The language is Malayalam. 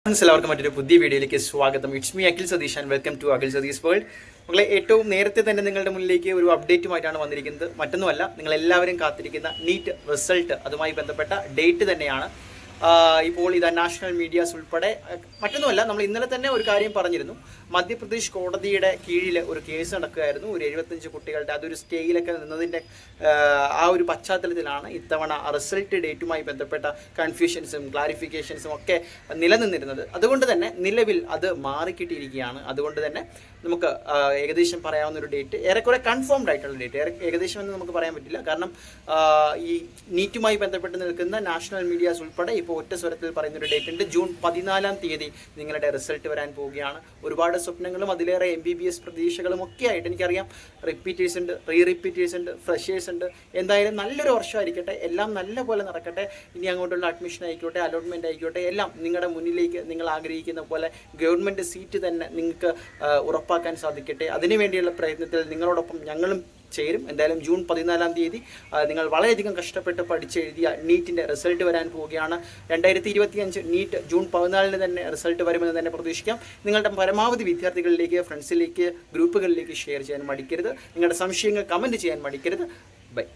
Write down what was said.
എല്ലാവർക്കും മറ്റൊരു പുതിയ വീഡിയോയിലേക്ക് സ്വാഗതം. It's me Akhil Satheesh and welcome to Akhil Satheesh world. നമ്മളെ ഏറ്റവും നേരത്തെ തന്നെ നിങ്ങളുടെ മുന്നിലേക്ക് ഒരു അപ്ഡേറ്റുമായിട്ടാണ് വന്നിരിക്കുന്നത്. മറ്റൊന്നുമല്ല, നിങ്ങളെല്ലാവരും കാത്തിരിക്കുന്ന നീറ്റ് റിസൾട്ട്, അതുമായി ബന്ധപ്പെട്ട ഡേറ്റ് തന്നെയാണ്. ഇപ്പോൾ ഇത് നാഷണൽ മീഡിയാസ് ഉൾപ്പെടെ മറ്റൊന്നുമല്ല, നമ്മൾ ഇന്നലെ തന്നെ ഒരു കാര്യം പറഞ്ഞിരുന്നു. മധ്യപ്രദേശ് കോടതിയുടെ കീഴിൽ ഒരു കേസ് നടക്കുകയായിരുന്നു. ഒരു 75 കുട്ടികളുടെ അതൊരു സ്റ്റേയിലൊക്കെ നിന്നതിൻ്റെ ആ ഒരു പശ്ചാത്തലത്തിലാണ് ഇത്തവണ റിസൾട്ട് ഡേറ്റുമായി ബന്ധപ്പെട്ട കൺഫ്യൂഷൻസും ക്ലാരിഫിക്കേഷൻസും ഒക്കെ നിലനിന്നിരുന്നത്. അതുകൊണ്ട് തന്നെ നിലവിൽ അത് മാറിക്കിട്ടിയിരിക്കുകയാണ്. അതുകൊണ്ട് തന്നെ നമുക്ക് ഏകദേശം പറയാവുന്ന ഒരു ഡേറ്റ്, ഏറെക്കുറെ കൺഫേംഡ് ആയിട്ടുള്ള ഡേറ്റ്, ഏകദേശം എന്ന് നമുക്ക് പറയാൻ പറ്റില്ല. കാരണം ഈ നീറ്റുമായി ബന്ധപ്പെട്ട് നിൽക്കുന്ന നാഷണൽ മീഡിയാസ് ഉൾപ്പെടെ ഇപ്പോൾ ഒറ്റ സ്വരത്തിൽ പറയുന്നൊരു ഡേറ്റ് ഉണ്ട്. ജൂൺ 14-ാം തീയതി നിങ്ങളുടെ റിസൾട്ട് വരാൻ പോവുകയാണ്. ഒരുപാട് സ്വപ്നങ്ങളും അതിലേറെ MBBS പ്രതീക്ഷകളും ഒക്കെ ആയിട്ട് എനിക്കറിയാം. റിപ്പീറ്റേഴ്സ് ഉണ്ട്, റിപ്പീറ്റേഴ്സ് ഉണ്ട്, ഫ്രഷേഴ്സ് ഉണ്ട്. എന്തായാലും നല്ലൊരു വർഷമായിരിക്കട്ടെ, എല്ലാം നല്ല പോലെ നടക്കട്ടെ. ഇനി അങ്ങോട്ടുള്ള അഡ്മിഷൻ ആയിക്കോട്ടെ, അലോട്ട്മെൻറ്റ് ആയിക്കോട്ടെ, എല്ലാം നിങ്ങളുടെ മുന്നിലേക്ക് നിങ്ങൾ ആഗ്രഹിക്കുന്ന പോലെ ഗവൺമെൻറ് സീറ്റ് തന്നെ നിങ്ങൾക്ക് ഉറപ്പാക്കാൻ സാധിക്കട്ടെ. അതിനുവേണ്ടിയുള്ള പ്രയത്നത്തിൽ നിങ്ങളോടൊപ്പം ഞങ്ങളും ചേരും. എന്തായാലും ജൂൺ 14-ാം തീയതി നിങ്ങൾ വളരെയധികം കഷ്ടപ്പെട്ട് പഠിച്ചെഴുതിയ നീറ്റിൻ്റെ റിസൾട്ട് വരാൻ പോവുകയാണ്. 2025 നീറ്റ് ജൂൺ 14-ന് തന്നെ റിസൾട്ട് വരുമെന്ന് തന്നെ പ്രതീക്ഷിക്കാം. നിങ്ങളുടെ പരമാവധി വിദ്യാർത്ഥികളിലേക്ക്, ഫ്രണ്ട്സിലേക്ക്, ഗ്രൂപ്പുകളിലേക്ക് ഷെയർ ചെയ്യാൻ മടിക്കരുത്. നിങ്ങളുടെ സംശയങ്ങൾ കമൻറ്റ് ചെയ്യാൻ മടിക്കരുത്. ബൈ.